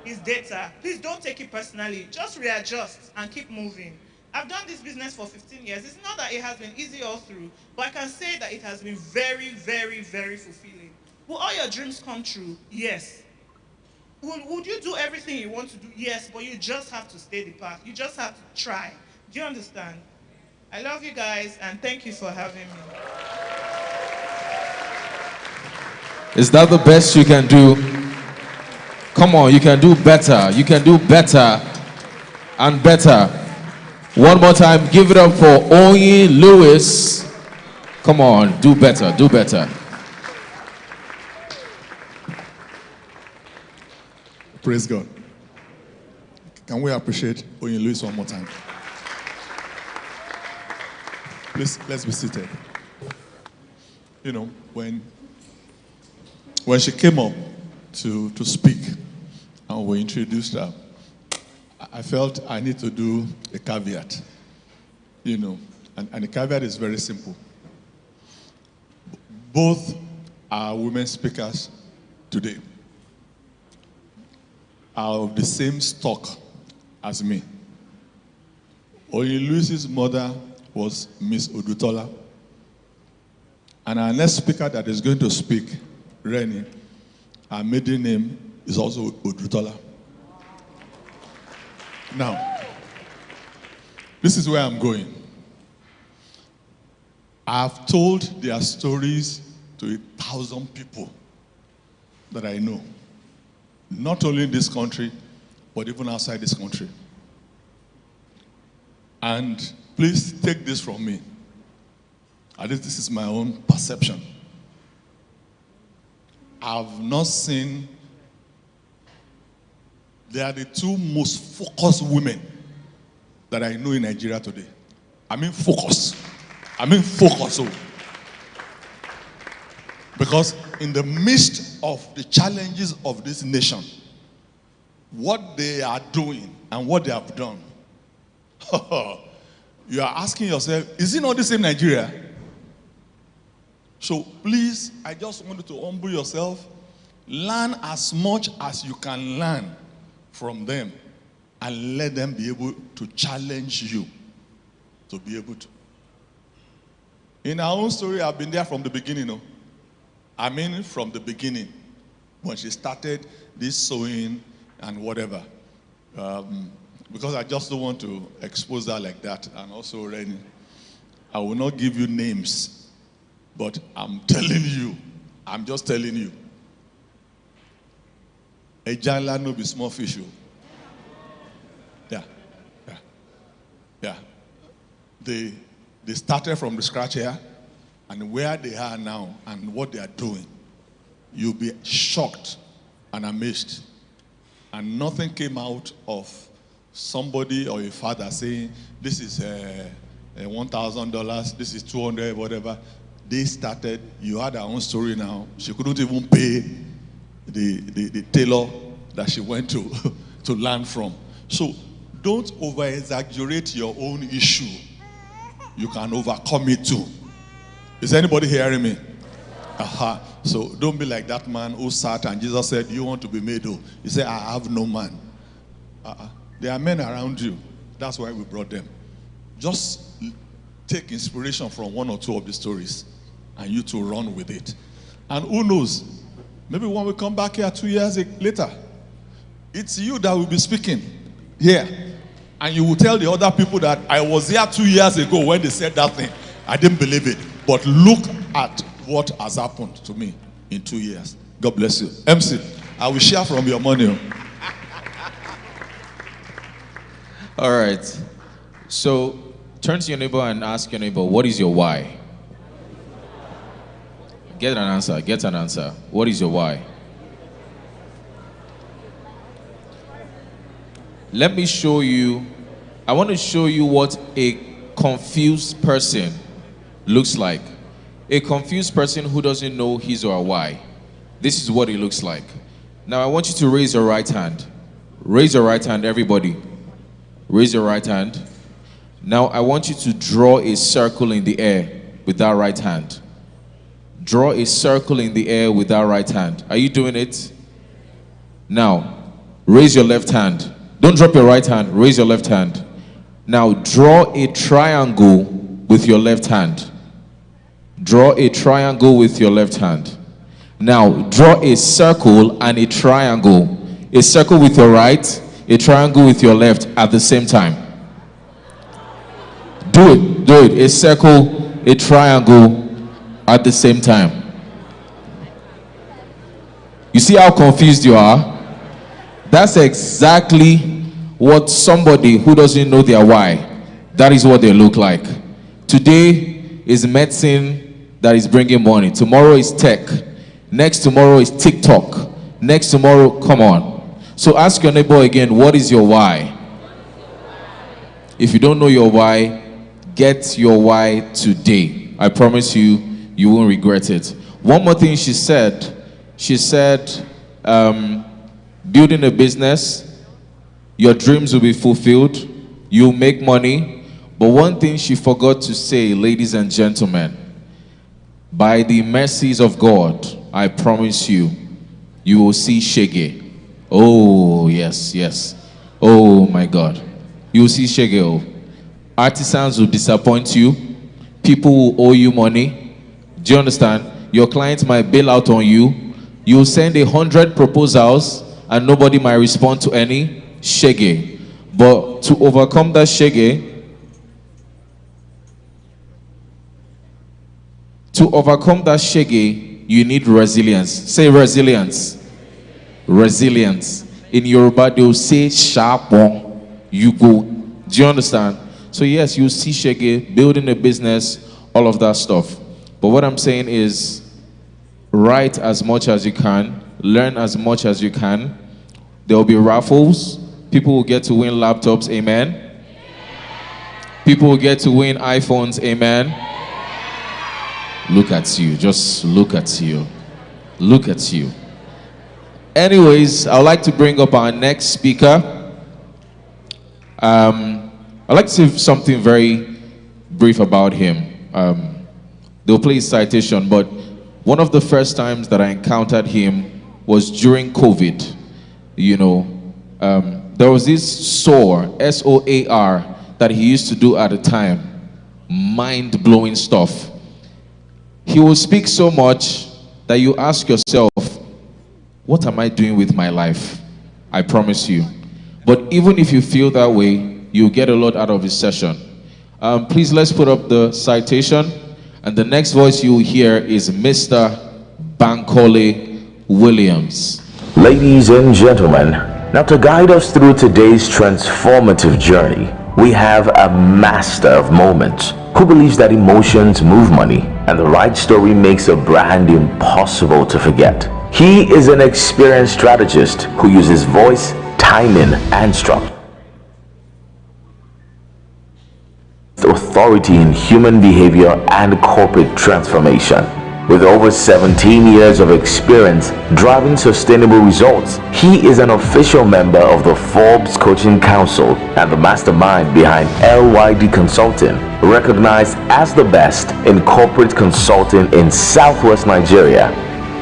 J: It's data. Please don't take it personally. Just readjust and keep moving. I've done this business for 15 years. It's not that it has been easy all through, but I can say that it has been very, very, very fulfilling. Will all your dreams come true? Yes. Would you do everything you want to do? Yes, but you just have to stay the path. You just have to try. Do you understand? I love you guys, and thank you for having me.
B: Is that the best you can do? Come on, you can do better. You can do better and better. One more time, give it up for Oyin Lewis. Come on, do better, do better.
A: Praise God. Can we appreciate Oyin Lewis one more time? Please, let's be seated. You know, when she came up to speak and we introduced her, I felt I need to do a caveat. You know, and the caveat is very simple. Both are women speakers today are of the same stock as me. Oyin Lewis's mother was Miss Odutola. And our next speaker that is going to speak, Rennie, her maiden name is also Odutola. Now, this is where I'm going. I've told their stories to 1,000 people that I know. Not only in this country, but even outside this country. And please take this from me. At least this is my own perception. I've not seen, they are the two most focused women that I know in Nigeria today. I mean focus. Oh. Because in the midst of the challenges of this nation, what they are doing and what they have done, you are asking yourself, is it not the same Nigeria? So please, I just want you to humble yourself Learn as much as you can learn from them and let them be able to challenge you to be able to. In our own story, I've been there from the beginning. No? I mean from the beginning. When she started this sewing and whatever. Because I just don't want to expose her like that. And also already, I will not give you names. But I'm telling you, I'm just telling you. A giant no be small fish. Yeah. They started from the scratch here, and where they are now and what they are doing, you'll be shocked and amazed. And nothing came out of somebody or a father saying, this is $1,000, this is $200, whatever. They started, you had her own story now. She couldn't even pay the tailor that she went to learn from. So don't over-exaggerate your own issue. You can overcome it too. Is anybody hearing me? Aha. So don't be like that man who sat and Jesus said, you want to be made whole. He said, I have no man. There are men around you. That's why we brought them. Just take inspiration from one or two of the stories and you to run with it. And who knows, maybe when we come back here 2 years later, it's you that will be speaking here. And you will tell the other people that I was here 2 years ago when they said that thing. I didn't believe it. But look at what has happened to me in 2 years. God bless you. MC, I will share from your money.
B: All right. So turn to your neighbor and ask your neighbor, what is your why? Get an answer. Get an answer. What is your why? Let me show you. I want to show you what a confused person looks like. A confused person who doesn't know his or her why. This is what it looks like. Now I want you to raise your right hand. Raise your right hand, everybody. Raise your right hand. Now I want you to draw a circle in the air with that right hand. Draw a circle in the air with that right hand. Are you doing it? Now, raise your left hand. Don't drop your right hand. Raise your left hand. Now, draw a triangle with your left hand. Draw a triangle with your left hand. Now, draw a circle and a triangle. A circle with your right, a triangle with your left at the same time. Do it. Do it. A circle, a triangle at the same time. You see how confused you are? That's exactly what somebody who doesn't know their why, that is what they look like. Today is medicine that is bringing money. Tomorrow is tech. Next tomorrow is TikTok. Next tomorrow, come on. So ask your neighbor again, what is your why? If you don't know your why, get your why today. I promise you, you won't regret it. One more thing she said, building a business, your dreams will be fulfilled, you'll make money. But one thing she forgot to say, ladies and gentlemen, by the mercies of God, I promise you, you will see shege. Oh, yes, yes. Oh, my God. You will see shege. Oh. Artisans will disappoint you. People will owe you money. Do you understand? Your clients might bail out on you. You will send 100 proposals and nobody might respond to any. Shege. But to overcome that shege, you need resilience. Say resilience. Resilience. In Yoruba, they will say sharp one, you go. Do you understand? So yes, you see shege, building a business, all of that stuff. But what I'm saying is, write as much as you can, learn as much as you can. There will be raffles. People will get to win laptops, amen. People will get to win iPhones, amen. Look at you, just look at you. Look at you. Anyways, I'd like to bring up our next speaker. I'd like to say something very brief about him. They'll play his citation, but one of the first times that I encountered him was during COVID. You know, there was this SOAR, SOAR, that he used to do at the time. Mind-blowing stuff. He will speak so much that you ask yourself, what am I doing with my life? I promise you. But even if you feel that way, you'll get a lot out of his session. Please, let's put up the citation. And the next voice you'll hear is Mr. Bankole Williams.
F: Ladies and gentlemen, now to guide us through today's transformative journey, we have a master of moments who believes that emotions move money and the right story makes a brand impossible to forget. He is an experienced strategist who uses voice, timing, and structure. Authority in human behavior and corporate transformation. With over 17 years of experience driving sustainable results, he is an official member of the Forbes Coaching Council and the mastermind behind LYD Consulting, recognized as the best in corporate consulting in Southwest Nigeria.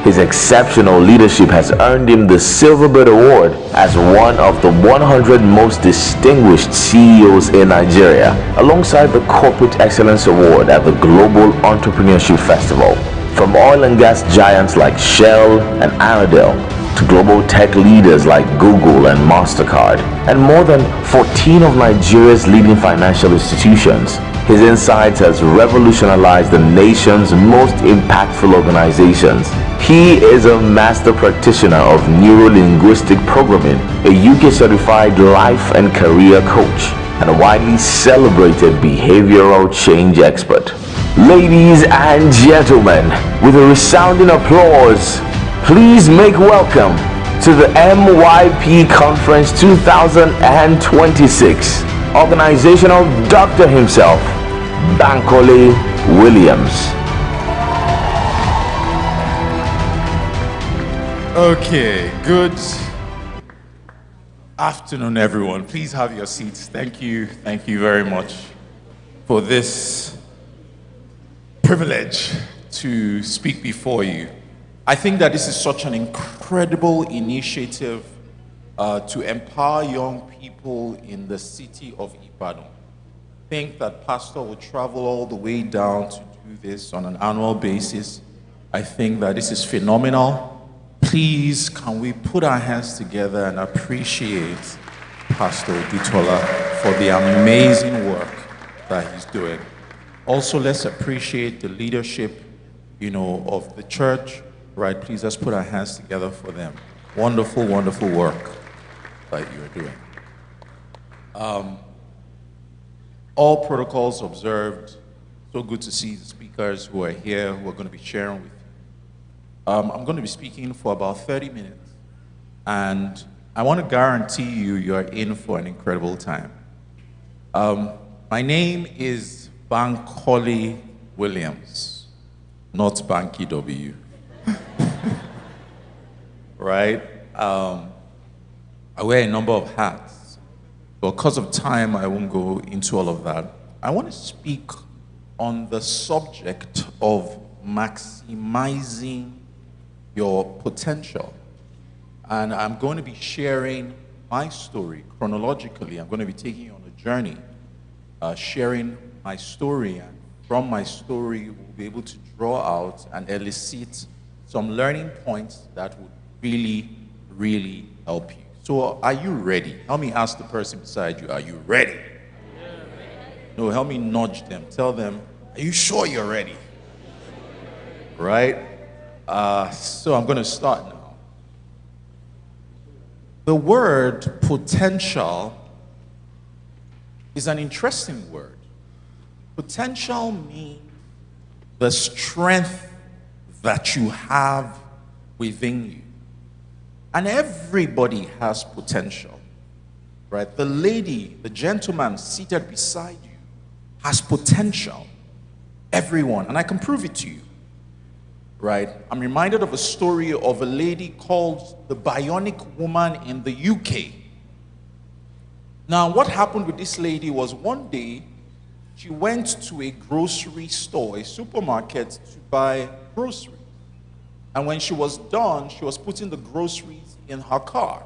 F: His exceptional leadership has earned him the Silverbird Award as one of the 100 most distinguished CEOs in Nigeria, alongside the Corporate Excellence Award at the Global Entrepreneurship Festival. From oil and gas giants like Shell and Aradel, to global tech leaders like Google and MasterCard, and more than 14 of Nigeria's leading financial institutions, his insights has revolutionized the nation's most impactful organizations. He is a master practitioner of neuro-linguistic programming, a UK certified life and career coach, and a widely celebrated behavioral change expert. Ladies and gentlemen, with a resounding applause, please make welcome to the MYP Conference 2026, organizational doctor himself, Bankole Williams.
L: Okay, good afternoon, everyone. Please have your seats. Thank you very much for this privilege to speak before you. I think that this is such an incredible initiative to empower young people in the city of Ibadan. I think that Pastor will travel all the way down to do this on an annual basis. I think that this is phenomenal. Please, can we put our hands together and appreciate Pastor Odutola for the amazing work that he's doing. Also, let's appreciate the leadership, of the church, right? Please, let's put our hands together for them. Wonderful, wonderful work that you're doing. All protocols observed. So good to see the speakers who are here, who are going to be sharing with you. I'm going to be speaking for about 30 minutes, and I want to guarantee you're in for an incredible time. My name is Bankole Williams, not Banky W. Right? I wear a number of hats, but because of time, I won't go into all of that. I want to speak on the subject of maximizing your potential. And I'm going to be sharing my story chronologically. I'm going to be taking you on a journey, sharing my story, and from my story, we'll be able to draw out and elicit some learning points that would really, really help you. So, are you ready? Help me ask the person beside you, are you ready? No, help me nudge them. Tell them, are you sure you're ready? Right? So I'm going to start now. The word potential is an interesting word. Potential means the strength that you have within you. And everybody has potential, right? The lady, the gentleman seated beside you has potential. Everyone, and I can prove it to you, right? I'm reminded of a story of a lady called the Bionic Woman in the UK. Now, what happened with this lady was one day, she went to a grocery store, a supermarket, to buy groceries. And when she was done, she was putting the groceries in her car.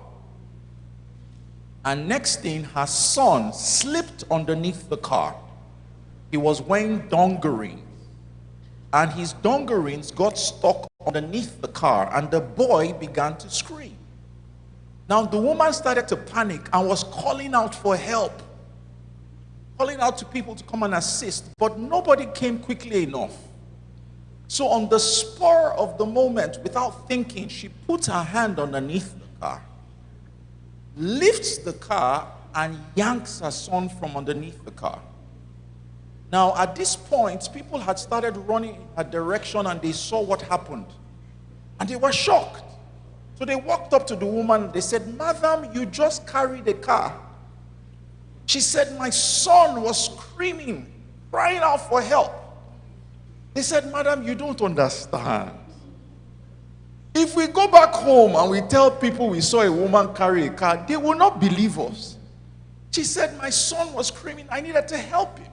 L: And next thing, her son slipped underneath the car. He was wearing dungarees. And his dungarees got stuck underneath the car, and the boy began to scream. Now the woman started to panic and was calling out for help, calling out to people to come and assist, but nobody came quickly enough. So on the spur of the moment, without thinking, she put her hand underneath the car, lifts the car, and yanks her son from underneath the car. Now, at this point, people had started running in her direction, and they saw what happened. And they were shocked. So they walked up to the woman. They said, "Madam, you just carried a car." She said, "My son was screaming, crying out for help." They said, "Madam, you don't understand. If we go back home and we tell people we saw a woman carry a car, they will not believe us." She said, "My son was screaming. I needed to help him."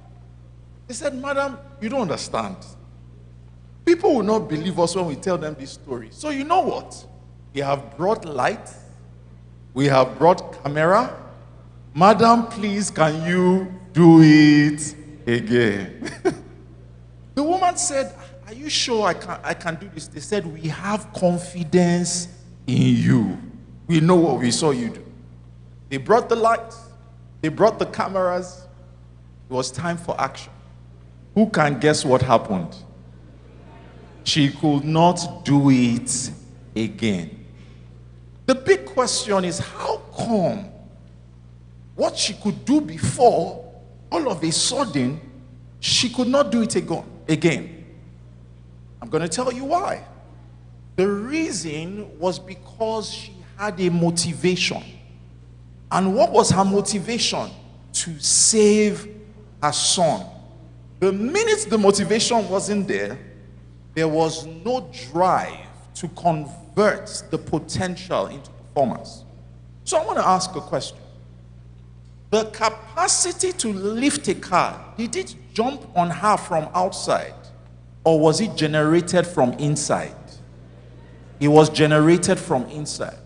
L: They said, "Madam, you don't understand. People will not believe us when we tell them this story. So you know what? We have brought light. We have brought camera. Madam, please, can you do it again?" The woman said, "Are you sure I can do this?" They said, "We have confidence in you. We know what we saw you do." They brought the lights. They brought the cameras. It was time for action. Who can guess what happened? She could not do it again. The big question is, how come what she could do before, all of a sudden, she could not do it again? I'm going to tell you why. The reason was because she had a motivation. And what was her motivation? To save her son. The minute the motivation wasn't there, there was no drive to convert the potential into performance. So I want to ask a question. The capacity to lift a car, did it jump on her from outside, or was it generated from inside? It was generated from inside.